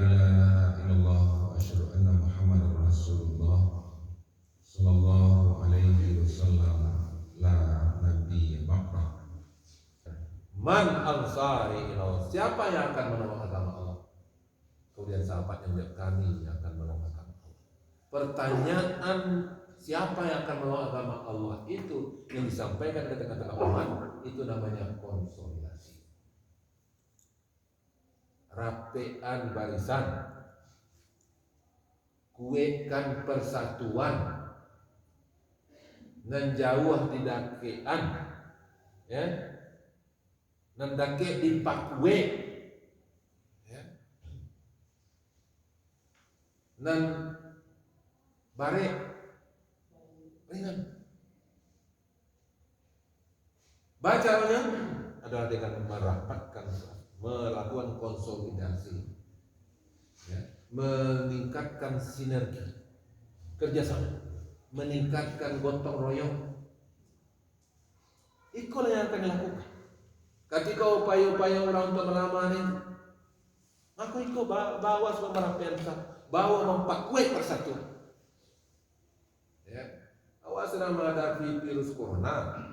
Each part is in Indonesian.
ilaha illallah wa asyhadu anna Muhammadar Rasulullah sallallahu alaihi wasallam la nabiyya ba'da. Man ansari ilallah, siapa yang akan menolong agama Allah? Kemudian sahabat yang menjawab, kami yang akan menolong agama Allah. Pertanyaan siapa yang akan menolong agama Allah itu yang disampaikan ketika kata itu namanya konsolidasi, rapean barisan, kuekan persatuan, menjauh didakean, ya, nendake dipakwe, ya, nan bare ringan. Bacanya adalah dengan merapatkan, melakukan konsolidasi, ya, meningkatkan sinergi, kerjasama, meningkatkan gotong royong. Itulah yang akan dilakukan. Ketika upaya-upaya orang untuk melamar ini, maka itu bawa semua merapian, bawa mempakwe persatuan. Ya, awas sedang menghadapi virus corona,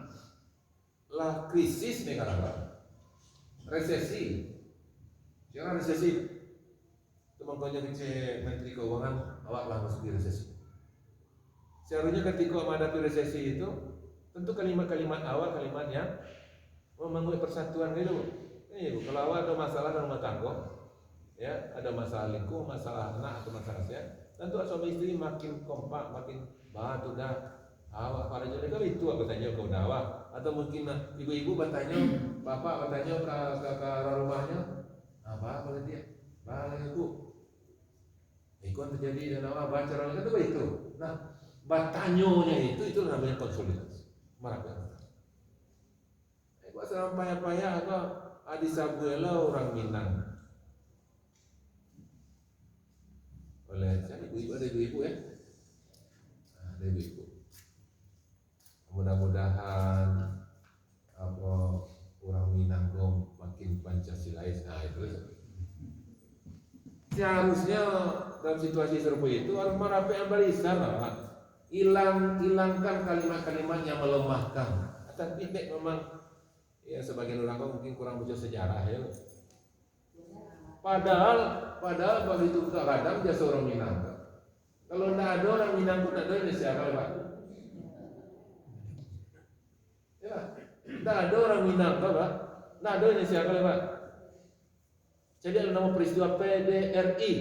lah krisis negara, resesi. Jangan resesi. Teman-teman kecil Menteri Keuangan, awaklah masuk di resesi. Seharusnya ketika menghadapi resesi itu, tentu kalimat-kalimat awal kalimat yang membangun persatuan gitu. Ini kalau awal ada masalah dalam rumah tangga, ya, ada masalah lingkungan, masalah anak atau masalah sehat, tentu suami istri makin kompak, makin batu dah. Awak pada jadi kalau itu aku tanya kau dakwah, atau mungkin ibu-ibu bertanya, bapak bertanya ke rumahnya, apa boleh dia, boleh ibu. Ikut terjadi dan awak baca orang itu itu. Nah, batanyonya itu namanya konsolidasi, merapikan. Gua serang payah-payah apa adi sabuela orang Minang. Oleh saya ibu-ibu ada ibu-ibu ya. Ada ibu-ibu. Mudah-mudahan apa orang Minang dong makin Pancasilais. Nah itu. Seharusnya dalam situasi seperti itu harus merapikan barisan lah. Hilangkan kalimat-kalimat yang melemahkan. Tapi memang ya sebagian orang mungkin kurang baca sejarah ya. Padahal begitu kadang dia seorang Minang. Kalau tidak ada orang Minang pun tidak ada Indonesia kalau Pak. Ya, tidak ada orang Minang Pak. Tidak ada Indonesia kalau Pak. Jadi ada nama peristiwa PDRI,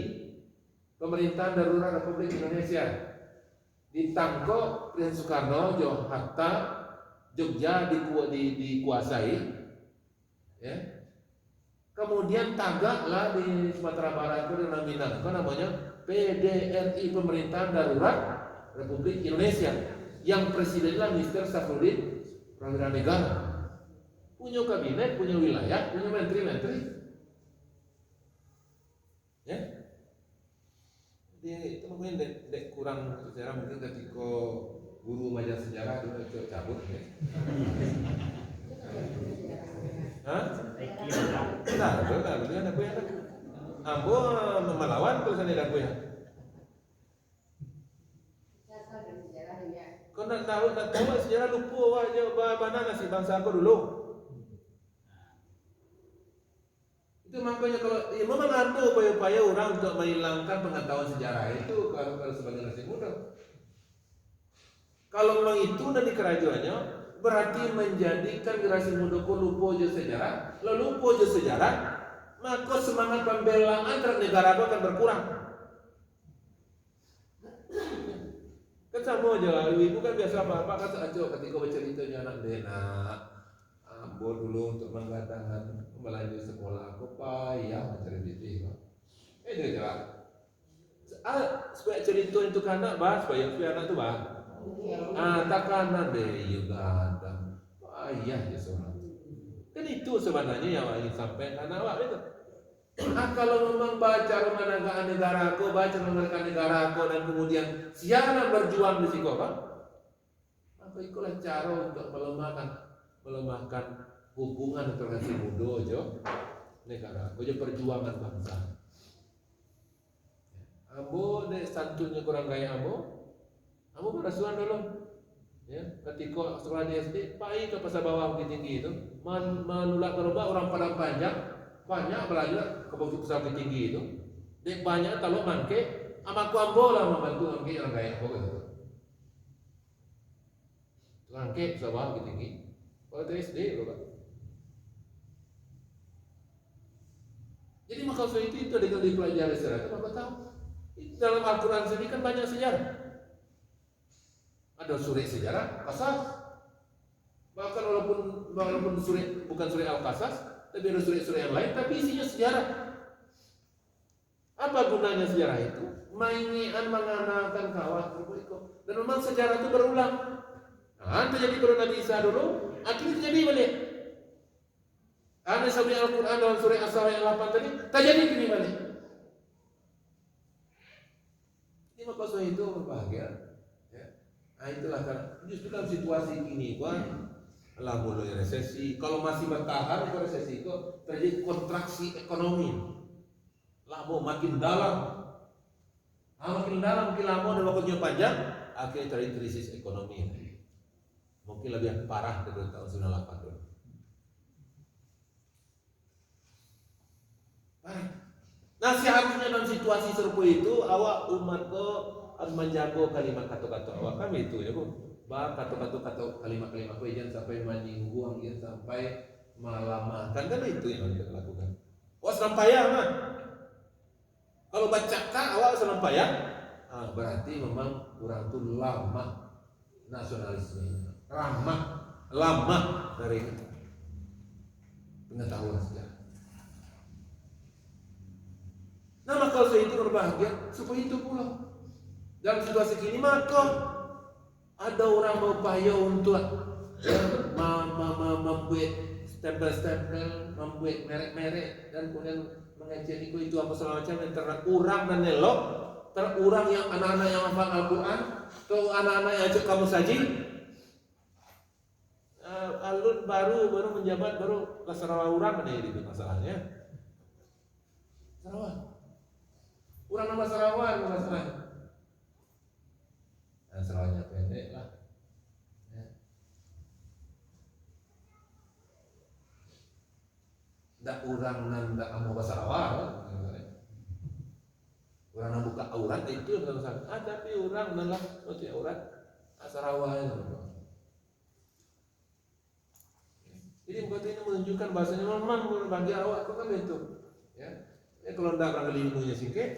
Pemerintahan Darurat Republik Indonesia. Ditangkap Presiden Soekarno, Hatta, Jogja dikuasai, ya. Kemudian tagaklah di Sumatera Barat itu dengan Minangkabau namanya PDRI, Pemerintahan Darurat Republik Indonesia, yang presidennya Mr. Safruddin Prawira Negara. Punya kabinet, punya wilayah, punya menteri-menteri, ya. Jadi itu mungkin dek kurang sejarah, mungkin ketika guru mengajar sejarah itu cabut ya. Hah? Nah, betul ada gue ada. Ambo melawan tulisan ada gue. Kau nak tahu sejarah lupa aja mana nasi bangsa aku dulu. Itu makanya kalau ya memang ada upaya-upaya orang untuk menghilangkan pengetahuan sejarah itu kalau sebagai generasi muda. Kalau memang itu dari kerajaannya, berarti menjadikan generasi muda lupa aja sejarah, lalu lupa aja sejarah, maka semangat pembelaan terhadap negara itu akan berkurang. Kan sama aja, ibu kan biasa apa kan aja ketika berceritanya anak dena, ambo dulu untuk mengatakan melanjut sekolah aku payah mencari itu. Dia jawab, supaya cerita itu anak supaya anak itu takanan deh juga ada payah ya seorang. Kan itu sebenarnya yang ingin sampaikan awak itu. Kalau memang baca memenangkan negaraku, baca memenangkan negaraku dan kemudian siapa berjuang di situ apa? Maka itulah cara untuk melemahkan hubungan antara si muda jo negara, perjuangan bangsa. dek santunnya kurang gaya amo berasuhan dulu. Ya, ketika sekolah di SD, pai ke pasar bawah Bukit Tinggi itu, menulak kerubah orang Padang banyak belajar ke pasar Bukit Tinggi itu. Dek banyak kalau mangke, amaku ambo lah membantu mangke orang gaya aku gitu. Mangke pasar bawah Bukit Tinggi. Kalau dari SD loh Pak. Jadi maka itu dengan dipelajari sejarah itu Bapak tahu. Dalam Al-Quran sendiri kan banyak sejarah. Ada surah sejarah, Qasas. Bahkan walaupun surah bukan surah Al-Qasas, tapi ada surah-surah yang lain, tapi isinya sejarah. Apa gunanya sejarah itu? Mainan menganakan kawan berikut. Dan memang sejarah itu berulang. Nah, terjadi pada Nabi Isa dulu, akhirnya terjadi balik. Ada sampai Al-Quran dalam surah As-Saff yang 8 tadi, terjadi gini balik. Ini maka soal itu berbahagia. Ya. Nah itulah kan, justru dalam situasi ini kan, lah mulai resesi. Kalau masih bertahan itu resesi itu terjadi kontraksi ekonomi. Lah mau makin dalam. Makin dalam, makin lama dan waktunya panjang, akhirnya terjadi krisis ekonomi. Mungkin lebih parah dari tahun 98 dulu. Nah seharusnya dalam situasi serupa itu awak umat ko harus menjaga kalimat kata-kata awak kami itu ya bu. Bah kata-kata kalimat-kalimat ko jangan sampai menyinggung, jangan sampai melamahkan, kan itu yang harus kita lakukan. Awak selampayah mah. Kalau baca kan awak selampayah, berarti memang kurang tu lama nasionalisme, lama dari pengetahuan sejarah. Nah maka saya itu berbahagia supaya itu pula dalam situasi kini maka ada orang berupaya untuk membuat stempel-stempel, membuat merek-merek dan kemudian mengejek itu apa segala macam yang terkurang dan elok, terkurang yang anak-anak yang hafal Al-Quran, atau anak-anak yang ajak kamu saji. Alun baru menjabat baru Sarawak orang ada itu masalahnya. Sarawak. Kurang nama Sarawak masalahnya. Nah, Sarawaknya pendek lah. Ya. Ndak urang ndak kamu bahasa Sarawak. Urang nak buka aurat itu masalah. Tapi urang nalah mesti aurat Sarawak itu. Jadi bukan ini menunjukkan bahasanya memang bagi awak itu kan itu. Ya. Kalau ndak barangkali ilmunya sikit,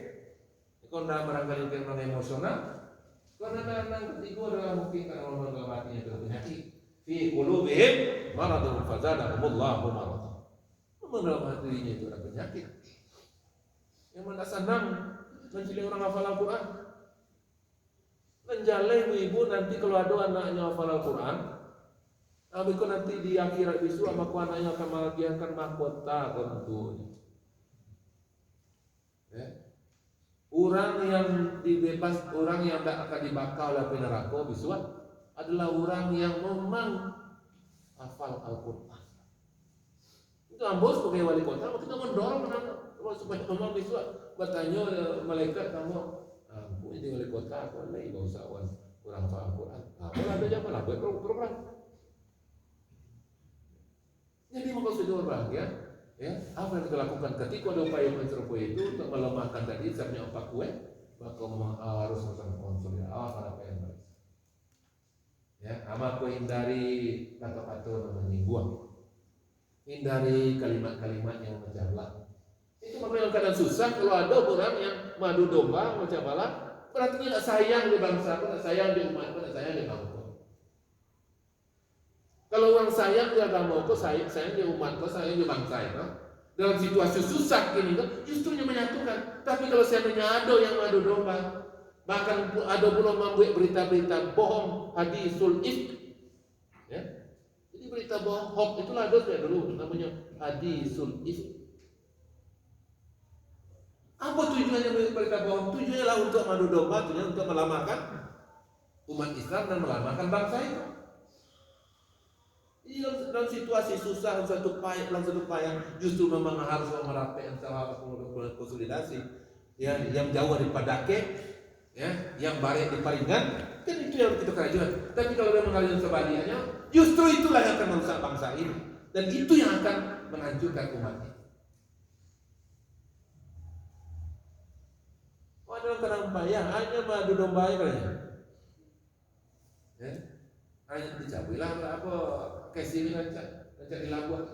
kalau ndak barangkali orang emosional, kalau ndak ketiga adalah mungkin karena orang dalam hatinya berpenyakit. Fi qulubihim maradun fazadahumullahu marada. Memang dalam hatinya itu ada penyakit. Yang mana senang mencari orang hafal Al-Quran. Menjalai ibu nanti kalau ada anaknya hafal Al-Quran, Abiku nanti di akhirat besok sama anaknya akan membagikan mahkota tentunya. Ya. Orang yang dibebas, orang yang tidak akan dibakar oleh api neraka besok adalah orang yang memang hafal Al-Quran. Itu ambos sebagai wali kota, kita mendorong supaya memang besok bertanya malaikat kamu, aku ini wali kota, aku ini bangsawan kurang hafal Al-Quran. Kalau ada jangan lah buat program. Jadi maka sudah berbahagia, ya apa yang kita lakukan ketika ada upaya serupa itu untuk melemahkan tadi sabnya empat kue, maka harus melakukan konsolidasi para pembeli. Ya, ama kue hindari kata-kata menyinggung, hindari kalimat-kalimat yang mencaplak. Itu memang kadang susah kalau ada orang yang madu domba mencaplak, berarti tidak sayang di bangsa, tidak sayang di umat, tidak sayang di bangsa. Kalau orang sayang di agama kok sayang di umat kok sayang di bangsa itu dalam situasi susah gini kan justru menyatukan. Tapi kalau seandainya ada yang madu domba, bahkan ada pula membuat berita-berita bohong, hadisul ifk, ya. Jadi berita bohong hoax itulah ada dulu namanya hadisul ifk. Apa tujuannya berita bohong? Tujuannya lah untuk madu domba, tujuannya untuk melamahkan umat Islam dan melamahkan bangsa itu. Dalam situasi susah, dalam satu payah justru memang harus merapikan salah konsolidasi yang jauh daripada ya, yang baik diparingan, kan itu yang kita kerajuan. Tapi kalau dia mengalir sebaliknya, justru itulah yang akan merusak bangsa ini, dan itu yang akan menghancurkan umatnya. Waduh, kenapa bayang hanya madu domba ya, ya, hanya dicabulah apa kasih ini rancak di labuan.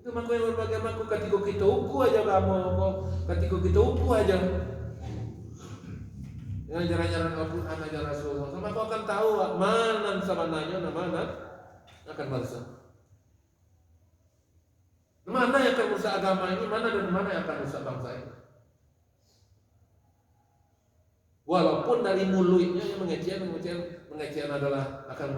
Itu makanya berbagai makhluk ketika kita uku aja kamu, ketika kita uku aja dengan jalan-jalan Al-Quran aja Rasulullah, maka kau akan tahu mana sabananya, mana akan merusak. Mana yang akan merusak agama ini, mana dan mana yang akan merusak bangsa ini. Walaupun dari mulutnya yang mengecewakan adalah akan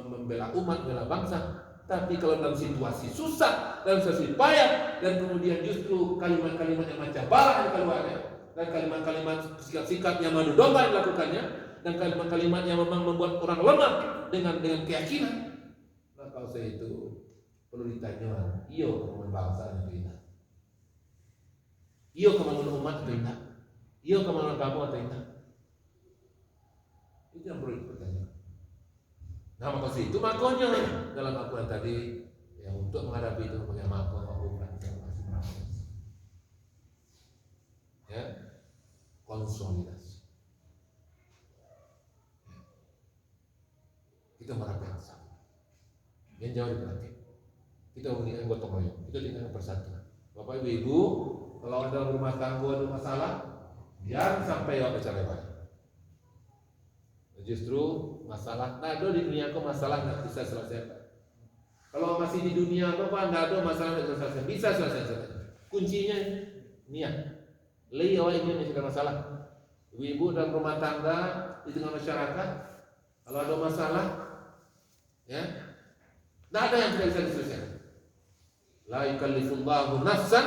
membela umat, membela bangsa. Tapi kalau dalam situasi susah, dalam situasi payah, dan kemudian justru kalimat-kalimat yang macam balah yang keluarnya, dan kalimat-kalimat sikap-sikap yang madu domba yang dilakukannya, dan kalimat-kalimat yang memang membuat orang lemah dengan keyakinan, maka saya itu perlu ditanya, iyo kemangun bangsa atau tidak? Iyo kemangun umat atau tidak? Iyo kemangun kamu atau tidak? Itu yang perlu dipertanyakan. Nah, maka itu makanya dalam Al-Quran tadi yang untuk menghadapi itu bagaimana umat ya, konsolidasi. Kita merapi yang sama, yang jauh diperhatikan. Kita mengingat gotong royong, kita tinggal persatuan. Bapak Ibu, kalau ada rumah tangga ada masalah, jangan sampai bicara baik. Justru masalah, nah ada di dunia kok masalah nggak bisa selesai. Kalau masih di dunia apa nggak ada masalah nggak selesai, bisa selesai. Kuncinya niat. Lihat ini sudah masalah. Ibu dalam rumah tangga di tengah masyarakat, kalau ada masalah, ya, nggak ada yang tidak bisa diselesaikan. La yukallifullahu nafsan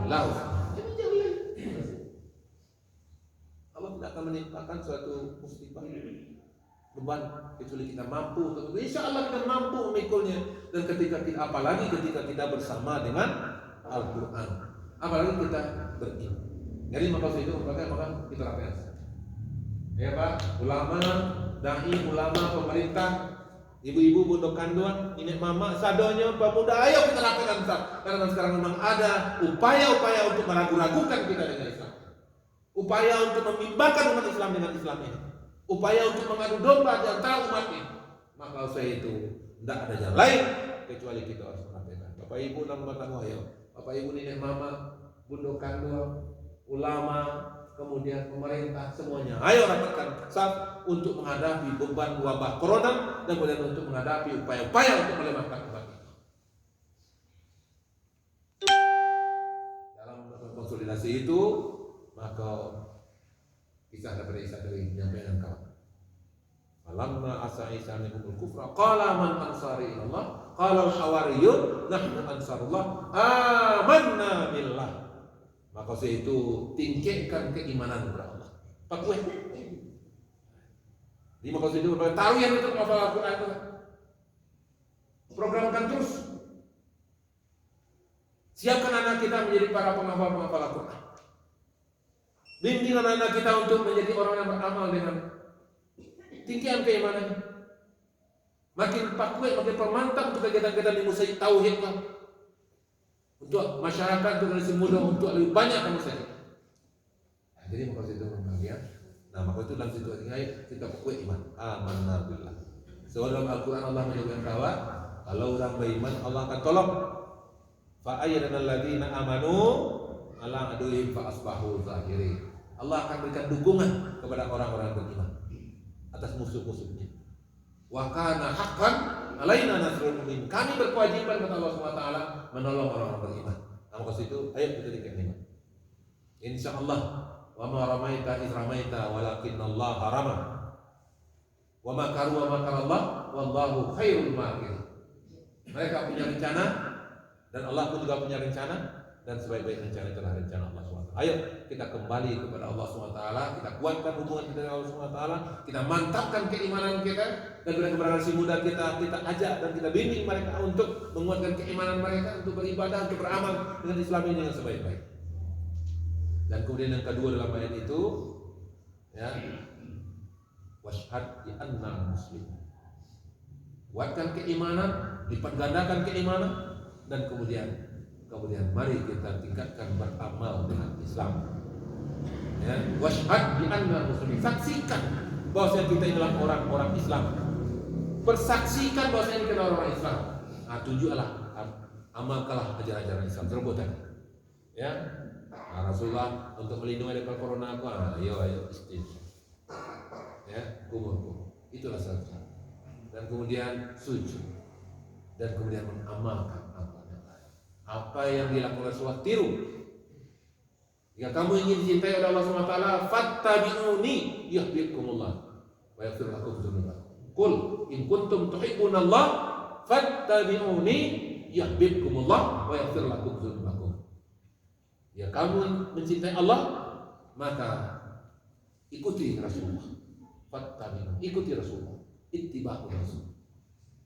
illa wus'aha. Allah tidak akan menimpakan suatu musibah beban kecuali kita mampu. Insya Allah kita mampu memikulnya. Dan ketika kita, apalagi ketika kita bersama dengan Al-Quran, apalagi kita beriman. Jadi maka itu maka kita lakukan. Ya Pak, ulama, dai, ulama, pemerintah, ibu-ibu, bundok kandungan, nenek mama, sadonya, pemuda, ayo kita lakukan Ustaz. Karena sekarang memang ada upaya-upaya untuk meragu-ragukan kita dengan Islam. Upaya untuk membimbangkan umat Islam dengan Islam ini. Upaya untuk mengadu domba di antara umat ini. Maka saya itu tidak ada jalan lain kecuali kita harus melakukan. Bapak Ibu dan rumah tangga, ayo. Bapak Ibu, nenek mama, bundok kandung, ulama, kemudian pemerintah, semuanya. Ayo rapatkan saf untuk menghadapi beban wabah corona dan kemudian untuk menghadapi upaya-upaya untuk melemahkan umat ini. Dalam konsolidasi itu, maka kisah daripada Isa dari menyampaikan kawan. Falamma asa Isa minhumul kufra qala man ansari ilallah qala al-hawariyun nahnu ansarullah amanna billah. Maka saya itu tingkatkan keimanan kepada Allah. Pak gue. Di maka itu taruhan itu menghafal Al-Quran itu. Programkan terus. Siapkan anak kita menjadi para penghafal Al-Quran. Bimbing anak-anak kita untuk menjadi orang yang beramal dengan tinggian keimanan. Makin pakwe, makin permantap untuk kegiatan-kegiatan di musyrik tauhid lah. Untuk masyarakat, untuk generasi muda, untuk lebih banyak kamu saja. Nah, jadi maka itu bagian. Nah maka itu dalam situasi ini kita pakwe iman. Amanna billah. Sebab dalam Al-Quran Allah menyebutkan bahwa kalau orang beriman Allah akan tolong. Fa ayyadana alladziina amanu ala aduhim fa asbahu zahirin. Allah akan berikan dukungan kepada orang-orang beriman atas musuh-musuhnya. Wa kana haqqan alaina nasrul mu'minin. Kami berkewajiban kepada Allah SWT menolong orang-orang beriman. Nah, maka situ ayo kita dikatakan. Insyaallah wa ma ramaita iz ramaita walakinna Allah harama. Wa makaru wa makarallah wallahu khairul makirin. Mereka punya rencana dan Allah pun juga punya rencana. Dan sebaik-baik rencana adalah rencana Allah SWT. Ayo kita kembali kepada Allah SWT, kita kuatkan hubungan kita dengan Allah SWT, kita mantapkan keimanan kita, dan generasi muda kita ajak dan kita bimbing mereka untuk menguatkan keimanan mereka, untuk beribadah, untuk beramal dengan Islam ini dengan sebaik-baik. Dan kemudian yang kedua dalam ayat itu, ya, washhad bi anna muslim. Kuatkan keimanan, lipat gandakan keimanan, dan kemudian mari kita tingkatkan beramal dengan Islam. Ya, washhad bi anna muslim. Saksikan bahwa kita adalah orang-orang Islam. Persaksikan bahwa kita adalah orang Islam. Nah, tunjuklah, amalkanlah ajaran-ajaran Islam tersebut. Ya, nah, Rasulullah untuk melindungi dari corona apa? Ayo istighfar. Ya, kumur. Itulah saja. Dan kemudian sujud. Dan kemudian mengamalkan apa yang dilakukan Rasulullah, tiru. Jika kamu ingin dicintai oleh Allah SWT, fattabi'uni yuhibbukumullah wa yaghfir lakum dzunubakum. Qul in kuntum tuhibbunallah fattabi'uni yuhibbukumullah wa yaghfir lakum dzunubakum. Ya, kamu mencintai Allah, maka ikuti Rasulullah. Fattabi'uni, ikuti Rasulullah. Ittiba'u Rasul.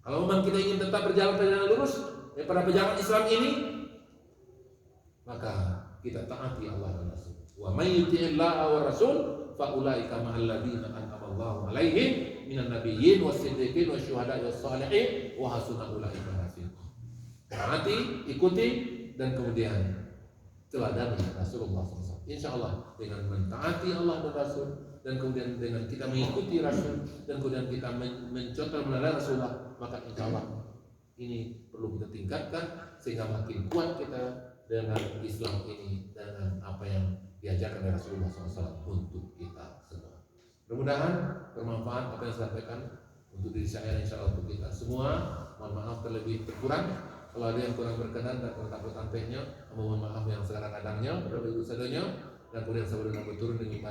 Kalau memang kita ingin tetap berjalan perjalanan lurus pada perjalanan Islam ini, maka kita taati Allah dan Rasul. Wa may yuti'illaha wa rasul fa ulaika ma'al ladzina an'ama Allahu 'alaihim minan nabiyyin was-siddiqin wasyuhada'i was-shalihin wa hasuna ulaika rafiqa. Taati, ikuti, dan kemudian teladani Rasulullah SAW. Insyaallah dengan mentaati Allah dan Rasul, dan kemudian dengan kita mengikuti Rasul, dan kemudian kita mencontoh meneladani Rasulullah, maka insyaallah ini perlu kita tingkatkan sehingga makin kuat kita dengan Islam ini, dengan apa yang diajarkan oleh Rasulullah SAW untuk kita semua. Mudah-mudahan bermanfaat apa yang saya sampaikan untuk diri saya, insyaallah untuk kita semua. Mohon maaf terlebih terkurang kalau ada yang kurang berkenan dan kurang tampilnya. Mohon maaf yang segala-kadangnya, berdoa sadanya, dan kemudian sebelum berturun dengan